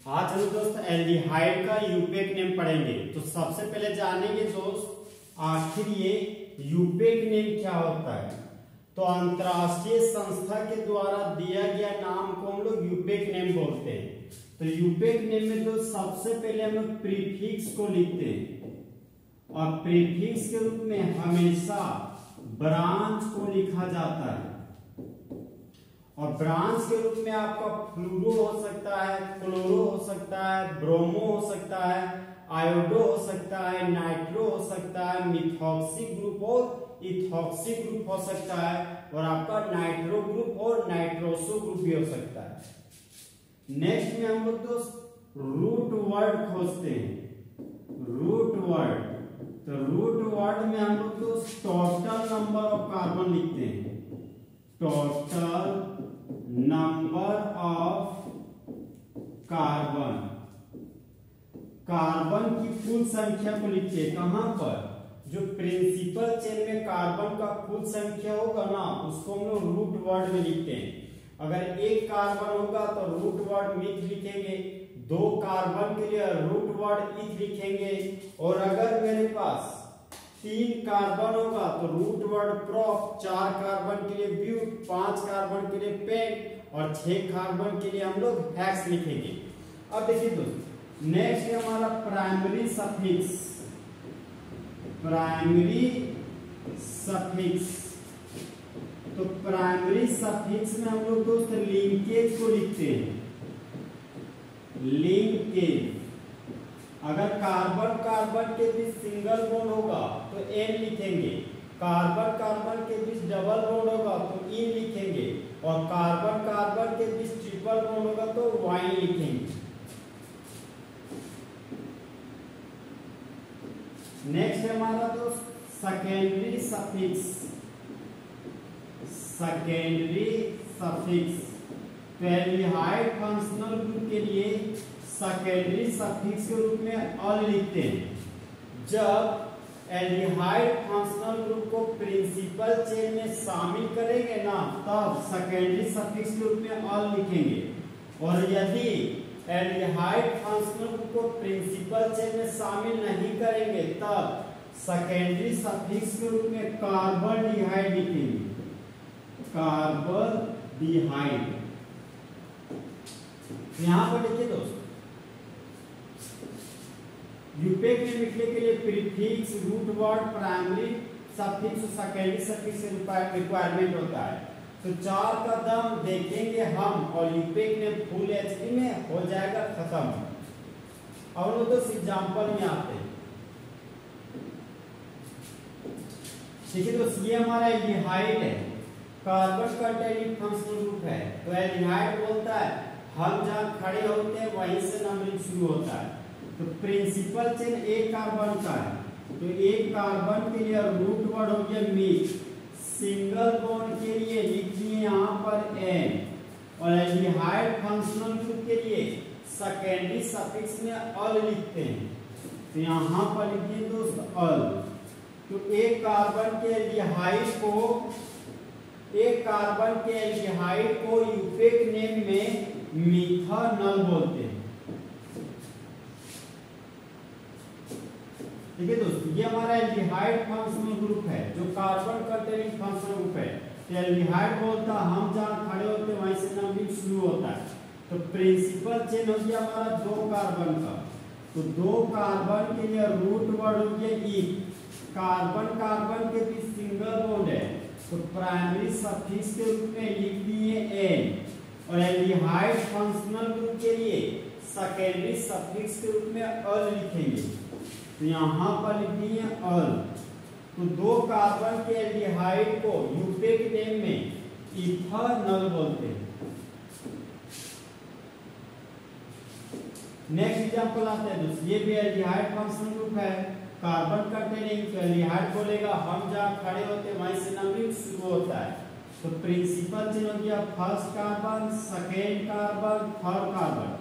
आज हम दोस्त एल्डिहाइड का यूपेक नेम पढ़ेंगे। तो सबसे पहले जानेंगे दोस्त आखिर ये यूपेक नेम क्या होता है। तो अंतरराष्ट्रीय संस्था के द्वारा दिया गया नाम को हम लोग यूपेक नेम बोलते हैं। तो यूपेक नेम में तो सबसे पहले हम लोग प्रीफिक्स को लिखते हैं और प्रीफिक्स के रूप में हमेशा ब्रांच को लिखा जाता है। और ब्रांच के रूप में आपका फ्लूरो हो सकता है, क्लोरो हो सकता है, ब्रोमो हो सकता है, आयोडो हो सकता है, नाइट्रो हो सकता है, मिथॉक्सी ग्रुप और इथॉक्सी ग्रुप हो सकता है, और आपका नाइट्रो ग्रुप और नाइट्रोसो ग्रुप भी हो सकता है। नेक्स्ट में हम लोग दोस्त रूट वर्ड खोजते हैं। रूट वर्ड, तो रूट वर्ड में हम लोग दोस्त टोटल नंबर ऑफ कार्बन लिखते हैं। Total number of carbon, carbon की कुल संख्या को लिखते हैं। कहां पर? जो प्रिंसिपल चेन में कार्बन का कुल संख्या होगा ना, उसको हम लोग रूट वर्ड में लिखते हैं। अगर एक कार्बन होगा तो रूट वर्ड मिथ लिखेंगे, दो कार्बन के लिए रूट वर्ड इथ लिखेंगे, और अगर मेरे पास 3 कार्बन होगा तो रूट वर्ड प्रोप, 4 कार्बन के लिए ब्यूट, 5 कार्बन के लिए पेंट और 6 कार्बन के लिए हम लोग हेक्स लिखेंगे। अब देखिए दोस्तों, नेक्स्ट है हमारा प्राइमरी सफिक्स। प्राइमरी सफिक्स, तो प्राइमरी सफिक्स में हम लोग दोस्त लिंकेज को लिखते हैं। लिंकेज, अगर कार्बन कार्बन के बीच सिंगल बॉन्ड होगा तो एन लिखेंगे, कार्बन कार्बन के बीच डबल बॉन्ड होगा तो इन लिखेंगे, और कार्बन कार्बन के बीच ट्रिपल बॉन्ड होगा तो वाइन लिखेंगे। नेक्स्ट है हमारा दोस्त सेकेंडरी सफिक्स। सेकेंडरी सफिक्स, तो एल्डिहाइड फंक्शनल ग्रुप के लिए सेकेंडरी सफिक्स के रूप में अल लिखते हैं। जब एल्डिहाइड फंक्शनल ग्रुप को प्रिंसिपल चेन में शामिल करेंगे ना, तब सेकेंडरी सफिक्स के रूप में अल लिखेंगे। और यदि एल्डिहाइड फंक्शनल ग्रुप को प्रिंसिपल चेन में शामिल नहीं करेंगे, तब सेकेंडरी सफिक्स के रूप में कार्बन डिहाइड लिखेंगे। कार्बन डिहाइड, यहां पर देखिए दोस्तों, यूपेक में लिखने के लिए prefix, root word, primary suffix और सेकेंडरी सफिक्स रिक्वायरमेंट होता है। तो 4 कदम देखेंगे हम और यूपेक में फुल एचडी में हो जाएगा खत्म। अब लोग तो एग्जांपल में आते हैं। देखिए दोस्त, ये हमारा एल्डिहाइड है, कार्बन कंटेनिंग फंक्शनल ग्रुप है। तो एल्डिहाइड बोलता है हम जहां खड़े होते हैं वहीं से नंबरिंग शुरू होता है। तो प्रिंसिपल चेन एक कार्बन का है, तो एक कार्बन के लिए रूट वर्ड हो गया मिथ। सिंगल बॉन्ड के लिए लिखिए यहाँ पर एन, और एल्डिहाइड फंक्शनल ग्रुप के लिए सेकेंडरी सफिक्स में अल लिखते हैं। तो यहाँ पर लिखिए दोस्त अल। तो एक कार्बन के एल्डिहाइड को यूपेक नेम में मिथानल बोलते हैं। ठीक है दोस्तों, ये हमारा एल्डिहाइड फंक्शनल ग्रुप है जो कार्बन कंटेनिंग फंक्शनल ग्रुप है। तो एल्डिहाइड बोलता है हम जहां खड़े होते हैं वहीं से नंबरिंग शुरू होता है। तो प्रिंसिपल चेन हो गया हमारा 2 कार्बन का, तो 2 कार्बन के लिए रूट वर्ड हो गया इथ। कार्बन कार्बन के बीच सिंगल बॉन्ड है, तो प्राइमरी सफिक्स के रूप में लिख दिए एन, और एल्डिहाइड फंक्शनल ग्रुप के लिए सेकेंडरी सफिक्स के रूप में अल लिखेंगे। तो यहां पर लिख दिए अल। तो 2 कार्बन के एल्डिहाइड को यूपेक नेम में इथानल बोलते हैं। नेक्स्ट एग्जांपल आते हैं दोस्तों, ये भी एल्डिहाइड फंक्शनल ग्रुप है, कार्बन कंटेनिंग। तो एल्डिहाइड बोलेगा हम जहां खड़े होते हैं वहीं से नंबरिंग शुरू होता है। तो प्रिंसिपल चेन हो गया first carbon, second carbon, third carbon.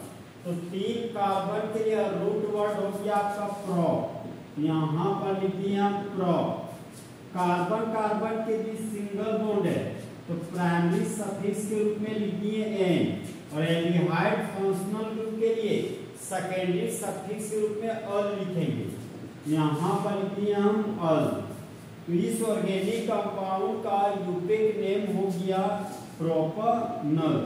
तो 3 कार्बन के लिए रूट वर्ड हो गया आपका प्रोप, यहाँ पर लिखिए प्रोप। कार्बन कार्बन के बीच सिंगल बॉन्ड है, तो प्राइमरी सफिक्स के रूप में लिखिए एन, और एल्डिहाइड फंक्शनल ग्रुप ग्रुप के लिए सेकेंडरी सफिक्स के रूप में अल लिखेंगे। यहाँ पर लिखिए हम अल। तो इस ऑर्गेनिक कंपाउंड का यूपेक नेम हो गया प्रोपनल।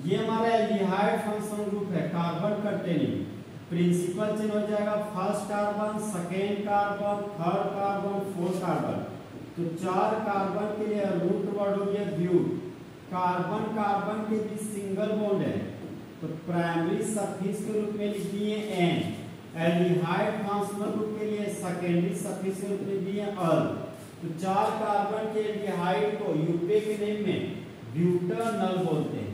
ये हमारा एल्डिहाइड फंक्शनल ग्रुप है कार्बन कंटेनिंग। प्रिंसिपल चेन हो जाएगा first carbon, second carbon, third carbon, fourth carbon. तो 4 कार्बन के लिए रूट वर्ड हो गया ब्यूट। कार्बन कार्बन के बीच सिंगल बॉन्ड है तो प्राइमरी सफिक्स के रूप में लिख दिए एन। एल्डिहाइड फंक्शनल ग्रुप के लिए सेकेंडरी सफिक्स के रूप में दिए अल। तो 4 कार्बन के एल्डिहाइड को यूपेक नेम में ब्यूटानल बोलते हैं।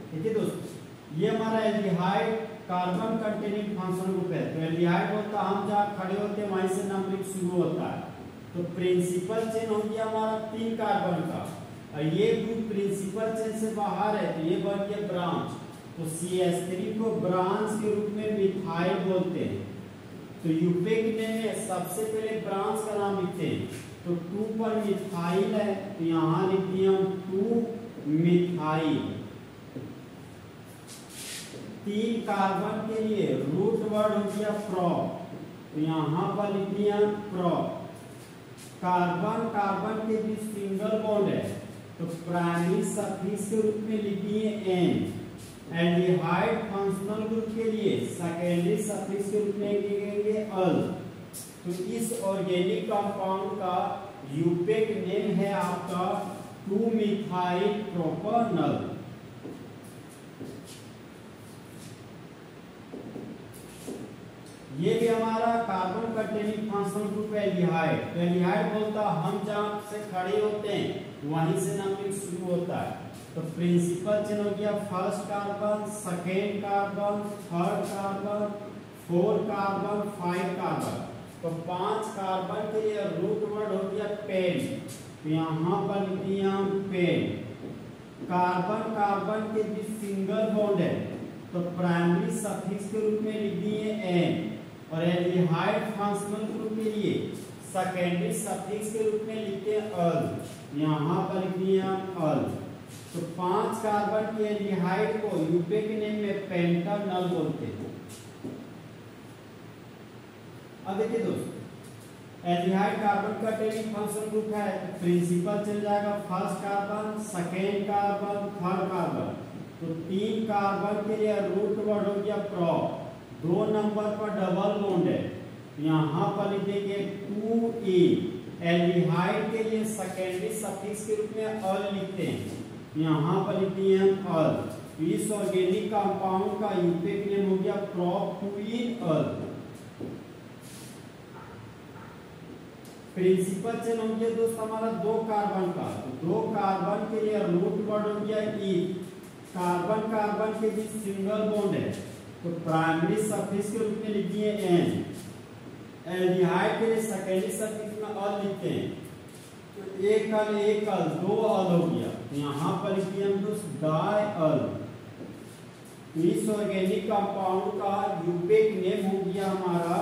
ठीक है दोस्तों, ये हमारा aldehyde carbon containing functional group है। तो एल्डिहाइड होता है हम जहाँ खड़े होते हैं वहीं से नंबरिंग शुरू होता है। तो प्रिंसिपल चेन हो गया हमारा 3 कार्बन का और ये ग्रुप प्रिंसिपल चेन से बाहर है तो ये बन गया ब्रांच। तो CH3 को ब्रांच के रूप में मिथाइल बोलते हैं। तो यूपेक नेम में सबसे पहले ब्रांच का नाम लिखते हैं। तो 2 पर मिथाइल है तो यहाँ लिख दिया हम 2 मिथाइल। 3 कार्बन के लिए रूट वर्ड हो गया प्रोप तो यहाँ पर लिख दिया प्रोप। कार्बन कार्बन के बीच सिंगल बॉन्ड है तो प्राइमरी सफिक्स के रूप में लिख दिए एन। एल्डिहाइड फंक्शनल ग्रुप के लिए सेकेंडरी सफिक्स के रूप में लिखेंगे अल। तो इस ऑर्गेनिक कंपाउंड का यूपेक नेम है आपका 2 मिथाइल प्रोपनल। ये भी हमारा कार्बन कंटेनिंग फंक्शनल ग्रुप है एल्डिहाइड। तो एल्डिहाइड बोलता हम जहां से खड़े होते हैं वहीं से नंबरिंग शुरू होता है। तो प्रिंसिपल चेन हो गया first carbon, second carbon, third carbon, 4 carbon, 5 carbon. तो 5 कार्बन के लिए रूट वर्ड हो गया पेन। तो यहाँ पर लिख दिया पेन। कार्बन कार्बन के बीच सिंगल बॉन्ड है तो प्राइमरी सफिक्स के रूप में लिख दिए एन। और एल्डिहाइड फंक्शनल ग्रुप के लिए सेकेंडरी सफिक्स के रूप में लिखते हैं अल। यहाँ पर लिख दिया अल। तो 5 कार्बन के एल्डिहाइड को यूपेक नेम में पेंटानल बोलते हैं। अब देखिए दोस्तों, aldehyde carbon containing functional group है तो प्रिंसिपल चल जाएगा first carbon, second carbon, third carbon. तो 3 कार्बन के लिए रूट वर्ड हो गया प्रोप। 2 नंबर पर डबल बॉन्ड है यहाँ पर लिख देंगे 2A। एल्डिहाइड के लिए सेकेंडरी सफिक्स के रूप में अल लिखते हैं। यहाँ पर लिख दिए हम अल। इस ऑर्गेनिक कंपाउंड का यूपेक नेम हो गया प्रोप 2 अल। प्रिंसिपल चेन हो गया दोस्त हमारा 2 कार्बन का। तो 2 कार्बन के लिए रूट वर्ड हो गया ई। कार्बन कार्बन के बीच सिंगल बॉन्ड है तो प्राइमरी सफिक्स के रूप में लिख दिए एन। एल्डिहाइड के लिए सेकेंडरी सफिक्स में अल लिखते हैं तो एक अल 2 अल हो गया। यहाँ पर लिख दिए हम दोस्त डाई अल। इस ऑर्गेनिक कंपाउंड का यूपेक नेम हो गया हमारा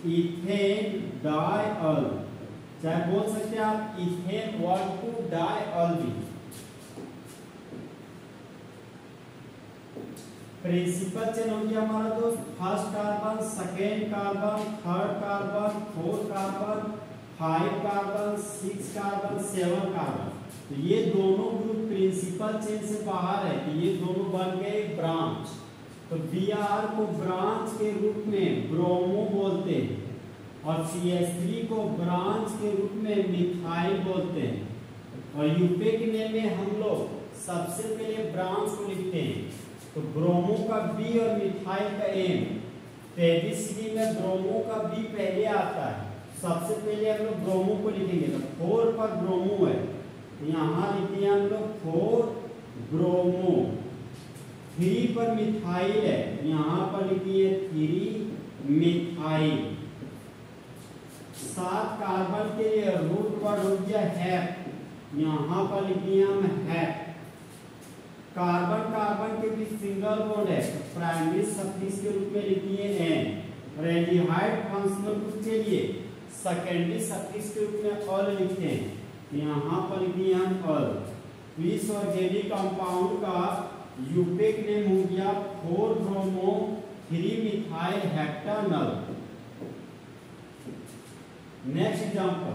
इथेन डाई अल। चाहे बोल सकते हैं आप इथेन 1,2 डाई अल भी। प्रिंसिपल चेन हो गया हमारा दोस्त first carbon, second carbon, third carbon, 4 carbon, 5 carbon, 6 carbon, 7 carbon. तो ये दोनों ग्रुप प्रिंसिपल चेन से बाहर है तो ये दोनों बन गए ब्रांच। तो Br को ब्रांच के रूप में ब्रोमो बोलते हैं और CH3 को ब्रांच के रूप में मिथाइल बोलते हैं। और यूपेक नेम में हम लोग सबसे पहले ब्रांच को लिखते हैं तो ब्रोमो का B और मिथाइल का M। तो ABCD में ब्रोमो का B पहले आता है। सबसे पहले हम लोग ब्रोमो को लिखेंगे तो 4 पर ब्रोमो है तो यहाँ लिखते हैं हम लोग 4 ब्रोमो। 3 पर मिथाइल है यहाँ पर लिखिए 3 मिथाइल। 7 कार्बन के लिए रूट वर्ड हो गया हैप यहाँ पर लिखिए हम हैप। कार्बन कार्बन के बीच सिंगल बॉन्ड है प्राइमरी सफिक्स के रूप में लिखिए एन। और एल्डिहाइड फंक्शनल ग्रुप के लिए सेकेंडरी सफिक्स के रूप में अल लिखते हैं, यहाँ पर लिख दिए हम अल। तो इस ऑर्गेनिक कंपाउंड का यूपेक नेम हो गया 4-ब्रोमो-3-मिथाइल हेप्टानल। नेक्स्ट एग्जांपल,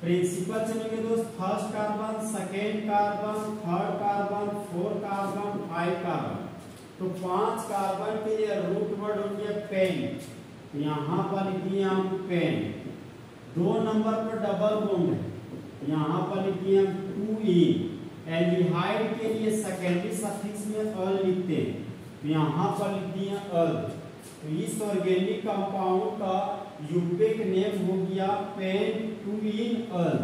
प्रिंसिपल चलेंगे दोस्त, first carbon, second carbon, third carbon, fourth carbon, 5 carbon. तो 5 कार्बन के लिए रूट वर्ड हो गया पेन, यहाँ पर लिख दिए हम पेन। 2 नंबर पर डबल बॉन्ड है, यहाँ पर लिख दिए हम 2 एल्डिहाइड के लिए सेकेंडरी सफिक्स में अल लिखते हैं, यहाँ पर लिख दिए अल। तो इस ऑर्गेनिक कंपाउंड का यूपेक नेम हो गया पेन-2-अल।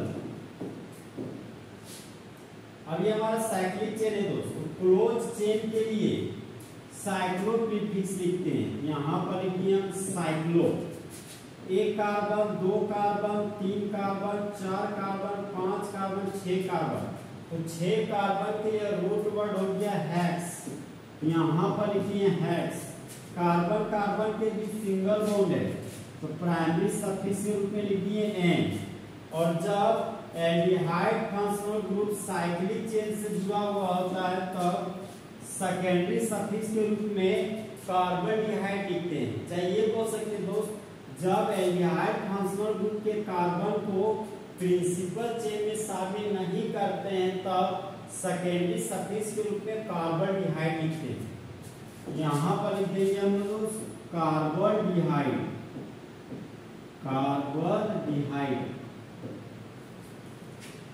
अब ये हमारा साइक्लिक चेन है दोस्तों। क्लोज चेन के लिए साइक्लो प्रीफिक्स लिखते हैं, यहाँ पर लिख दिए हम cyclo. 1 carbon, 2 carbon, 3 carbon, 4 carbon, 5 carbon, 6 carbon. तो 6 कार्बन के लिए रूट वर्ड हो गया हेक्स, यहाँ पर लिख दिए हेक्स। कार्बन कार्बन के बीच सिंगल बॉन्ड है, तो प्राइमरी सफिक्स के रूप में लिख दिए एन। और जब aldehyde functional group cyclic chain से जुड़ा हुआ होता है तब सेकेंडरी सफिक्स के रूप में कार्बन डिहाइड लिखते हैं। चाहे ये बोल सकते हैं दोस्त, जब एल्डिहाइड फंक्शनल ग्रुप के कार्बन को प्रिंसिपल चेन में शामिल नहीं करते हैं तब सेकेंडरी सफिक्स के रूप में कार्बन डिहाइड लिखते हैं। यहाँ पर लिख देंगे हम लोग कार्बन डिहाइड, कार्बन डिहाइड।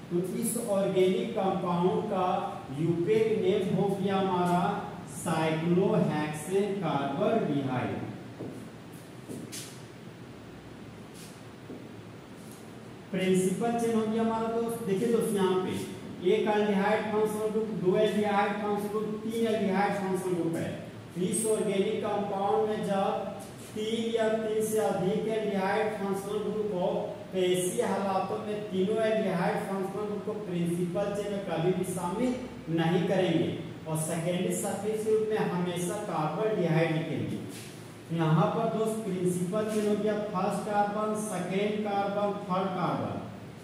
तो इस ऑर्गेनिक कंपाउंड का यूपेक नेम हो गया हमारा साइक्लोहेक्सेन कार्बन डिहाइड। प्रिंसिपल चेन हो गया हमारा दोस्त। देखिए दोस्त, यहाँ पे 1 aldehyde functional group, 2 aldehyde functional group, 3 aldehyde functional group है। इस ऑर्गेनिक कंपाउंड में जब 3 या 3 से अधिक एल्डिहाइड फंक्शनल ग्रुप हो तो ऐसी हालातों में तीनों एल्डिहाइड फंक्शनल ग्रुप को प्रिंसिपल चेन में कभी भी शामिल नहीं करेंगे और सेकेंडरी सफिक्स के रूप में हमेशा कार्बन डिहाइड लिखेंगे। यहाँ पर दोस्त प्रिंसिपल चेन हो गया first carbon, second carbon, third carbon.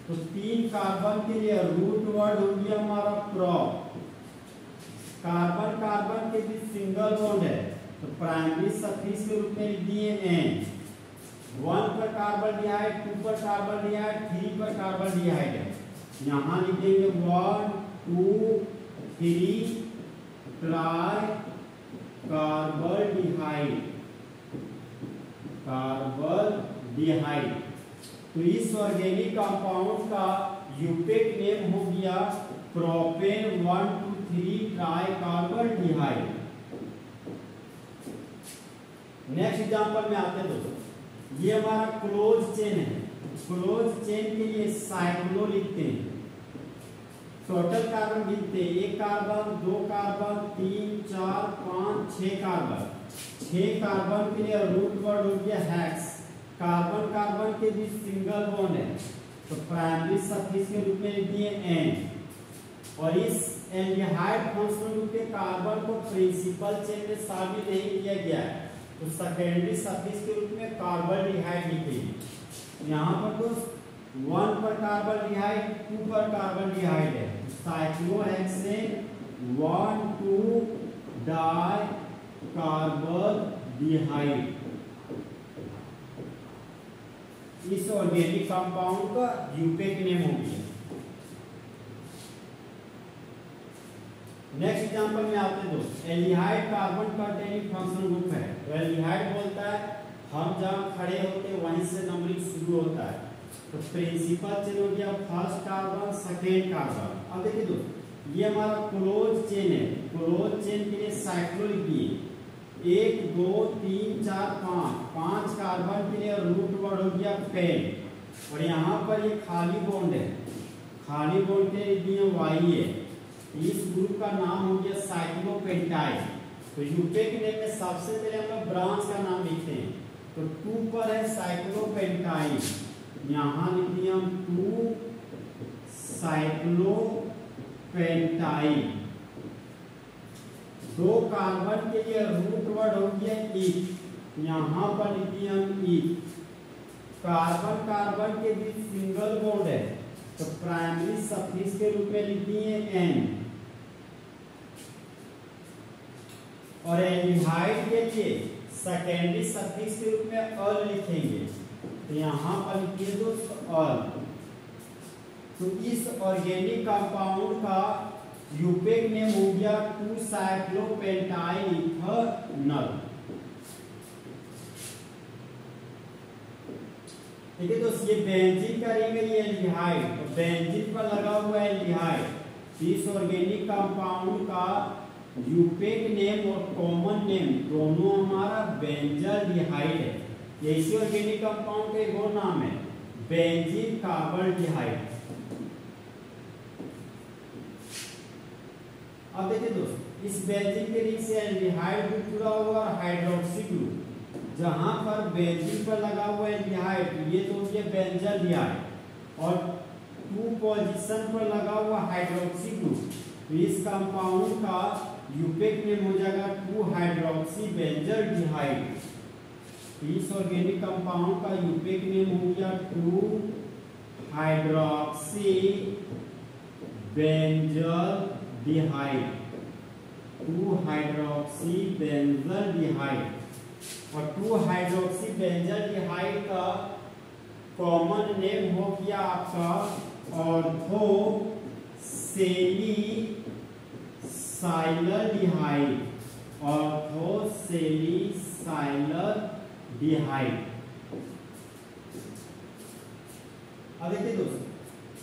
तो 3 कार्बन के लिए रूट वर्ड हो गया हमारा प्रोप। कार्बन कार्बन के बीच सिंगल बॉन्ड है, तो प्राइमरी सफिक्स के रूप में लिख दिए एन। 1 पर कार्बन डिहाइड, 2 पर कार्बन डिहाइड, 3 पर कार्बन डिहाइड है, यहाँ लिख देंगे 1, 2, 3 tri carbaldehyde, carbaldehyde. तो इस ऑर्गेनिक कंपाउंड का यूपेक नेम हो गया propane 1,2,3 tri carbaldehyde. Next example में आते हैं दोस्तों, ये हमारा क्लोज चेन है। क्लोज चेन के लिए साइक्लो लिखते हैं, टोटल कार्बन गिनते हैं 1 कार्बन, 2 कार्बन, 3, 4, 5, 6 कार्बन। 6 कार्बन के लिए रूट वर्ड हो गया हेक्स। कार्बन कार्बन के बीच सिंगल बॉन्ड है, तो प्राइमरी सफिक्स के रूप में लिख दिए एन। और इस एल्डिहाइड फंक्शनल ग्रुप के कार्बन को प्रिंसिपल चेन में शामिल नहीं किया गया है, तो सेकेंडरी सफिक्स के रूप में कार्बन डिहाइड लिखेंगे। यहाँ पर दोस्त 1 पर कार्बन डिहाइड, 2 पर कार्बन डिहाइड है, साइक्लोहेक्सेन 1,2 डाई कार्बन डिहाइड। इस ऑर्गेनिक कंपाउंड का यूपेक नेम हो गया। नेक्स्ट एग्जांपल में आते हैं दोस्त, aldehyde carbon containing functional group है। तो एल्डिहाइड बोलता है हम जहां खड़े होते हैं वहीं से नंबरिंग शुरू होता है, तो प्रिंसिपल चेन हो गया फर्स्ट कार्बन, सेकेंड कार्बन। अब देखिए दोस्त, ये हमारा क्लोज चेन है। क्लोज चेन के लिए साइक्लो लिखिए 1, 2, 3, 4, 5 कार्बन के लिए रूट वर्ड हो गया पेन। और यहाँ पर ये खाली बॉन्ड है, खाली बॉन्ड के लिए वाई है। इस ग्रुप का नाम हो गया साइक्लोपेंटाइड। तो यूपेक नेम में सबसे पहले हम लोग ब्रांच का नाम लिखते हैं, तो 2 पर है साइक्लोपेंटाइड, यहाँ लिख दिया हम 2 साइक्लोपेंटाइड। 2 कार्बन के लिए रूट वर्ड हो गया ईथ, यहाँ पर लिख दिया हम ईथ। कार्बन कार्बन के बीच सिंगल बॉन्ड है तो प्राइमरी सफिक्स के रूप में लिख दिए एन, और एल्डिहाइड के लिए सेकेंडरी सफिक्स के रूप में अल लिखेंगे तो यहाँ पर लिखिए दोस्तों अल। तो इस ऑर्गेनिक कंपाउंड का यूपेक नेम हो गया 2-साइक्लोपेंटाइल इथेनॉल। ठीक है दोस्तों, ये बेंजीन का रिंग है, ये एल्डिहाइड, तो बेंजीन पर लगा हुआ एल्डिहाइड। इस ऑर्गेनिक कंपाउंड का यूपेक नेम और कॉमन नेम दोनों हमारा बेंजाल्डिहाइड है। ये इसी ऑर्गेनिक कंपाउंड का एक और नाम है बेंजीन कार्बल्डिहाइड। अब देखिए दोस्तों, इस बेंजीन के रिंग से एल्डिहाइड ग्रुप जुड़ा हुआ और हाइड्रोक्सी ग्रुप, जहां पर बेंजीन पर लगा हुआ एल्डिहाइड ये तो हो गया बेंजाल्डिहाइड, और 2 पोजीशन पर लगा हुआ हाइड्रोक्सी ग्रुप, तो इस कंपाउंड का यूपेक नेम हो जाएगा 2-हाइड्रोक्सी बेंजाल्डिहाइड। इस ऑर्गेनिक कंपाउंड का यूपेक नेम हो गया 2-हाइड्रोक्सी बेंजाल्डिहाइड, 2-हाइड्रोक्सी बेंजाल्डिहाइड। और 2-हाइड्रोक्सी बेंजाल्डिहाइड का कॉमन नेम हो गया आपका ऑर्थोसेलिसाइलडिहाइड, ऑर्थोसेलिसाइलडिहाइड। अब देखिए दोस्तों,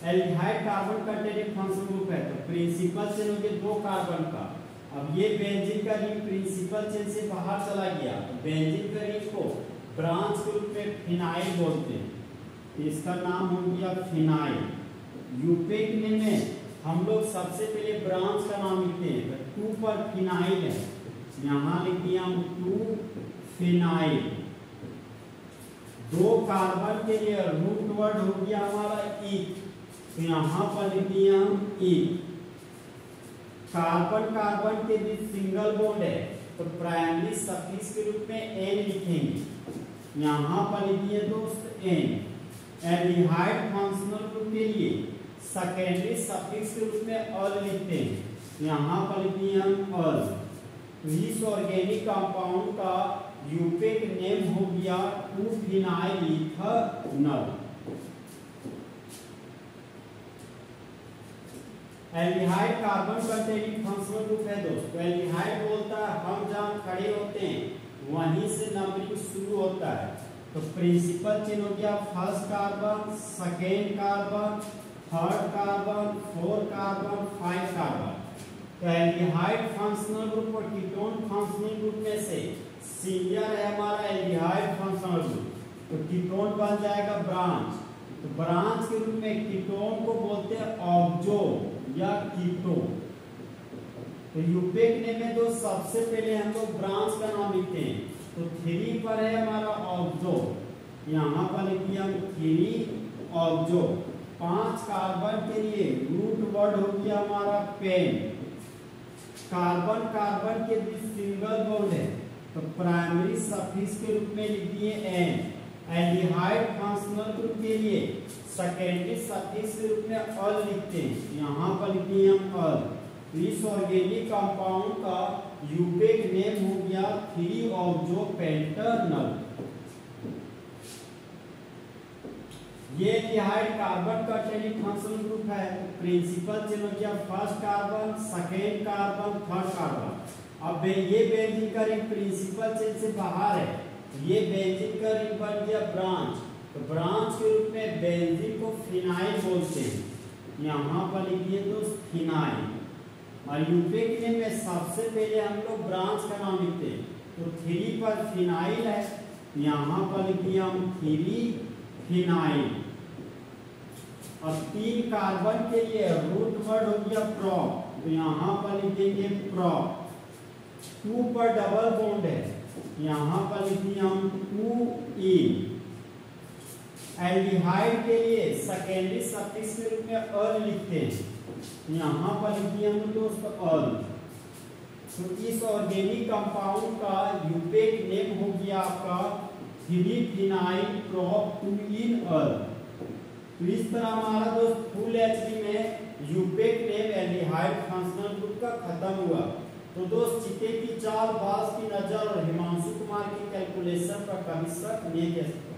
aldehyde carbon containing functional group है तो प्रिंसिपल चेन हो गया 2 कार्बन का। अब ये बेंजीन का रिंग प्रिंसिपल चेन से बाहर चला गया तो बेंजीन का रिंग को ब्रांच के रूप में फिनाइल बोलते हैं, इसका नाम हो गया फिनाइल। यूपेक नेम में हम लोग सबसे पहले ब्रांच का नाम लिखते हैं, 2 पर फिनाइल है, यहाँ लिख दिया हम 2 फिनाइल। 2 कार्बन के लिए रूट वर्ड हो गया हमारा ईथ, तो यहाँ पर लिख दिया हम ईथ। कार्बन कार्बन के बीच सिंगल बॉन्ड है तो प्राइमरी सफिक्स के रूप में एन लिखेंगे, यहाँ पर लिखिए दोस्त एन। एल्डिहाइड फंक्शनल ग्रुप के लिए सेकेंडरी सफिक्स के रूप में अल लिखते हैं, यहाँ पर लिखिए हम अल। इस ऑर्गेनिक कंपाउंड का यूपेक नेम हो गया two phenyl ethanol. Aldehyde carbon containing functional group है दोस्तों। एल्डिहाइड बोलता है हम जहां खड़े होते हैं वहीं से नंबरिंग शुरू होता है, तो प्रिंसिपल चेन हो गया 1st carbon, 2nd carbon, 3rd carbon, 4th carbon, 5th carbon. तो एल्डिहाइड फंक्शनल ग्रुप और कीटोन फंक्शनल ग्रुप में से सिंगल है हमारा एल्डिहाइड फंक्शनल ग्रुप, तो कीटोन बन जाएगा ब्रांच। तो ब्रांच के रूप में कीटोन को बोलते हैं ऑक्सो या कीटोन। तो यूपेक नेम में तो सबसे पहले हम लोग ब्रांच का नाम लिखते हैं, तो 3 पर है हमारा ऑक्सो, यहाँ पर लिखिए हम 3 ऑक्सो। 5 कार्बन के लिए रूट वर्ड हो गया हमारा पेन। कार्बन कार्बन के बीच सिंगल बॉन्ड है तो प्राइमरी सफिक्स के रूप में लिख दिए एन। एल्डिहाइड फंक्शनल ग्रुप के लिए सेकेंडरी सफिक्स के रूप में अल लिखते हैं, यहाँ पर लिखिए हम अल। इस ऑर्गेनिक कंपाउंड का यूपेक नेम हो गया 3-ऑक्सोपेंटेनॉल। ये aldehyde carbon containing functional group है, प्रिंसिपल चेन हो गया 1st carbon, 2nd carbon, 3rd carbon. अब ये बेंजीन का रिंग प्रिंसिपल चेन से बाहर है, ये बेंजीन का रिंग बन गया ब्रांच, तो ब्रांच के रूप में बेंजीन को फिनाइल बोलते हैं, यहाँ पर लिखिए दोस्त फिनाइल। और यूपेक नेम में सबसे पहले हम लोग ब्रांच का नाम लिखते हैं, तो 3 पर फिनाइल है, यहाँ पर लिखिए हम 3 फिनाइल। और 3 कार्बन के लिए रूट वर्ड हो गया प्रोप, तो यहाँ पर लिखेंगे प्रोप। 2 पर डबल बॉन्ड है, यहाँ पर लिखिए हम 2-इन। एल्डिहाइड के लिए सेकेंडरी सफिक्स के रूप में अल लिखते हैं, यहाँ पर लिखिए हम दोस्तों अल। तो इस ऑर्गेनिक कंपाउंड का यूपेक नेम हो गया आपका 3 फिनाइल प्रोप 2 इन अल। तो इस तरह हमारा दोस्त फुल एचडी में यूपेक नेम एल्डिहाइड फंक्शनल ग्रुप का खत्म हुआ। तो दोस्त चिते की चाल, बास की नजर और हिमांशु कुमार की कैलकुलेशन पर कभी शक नहीं किया सकता।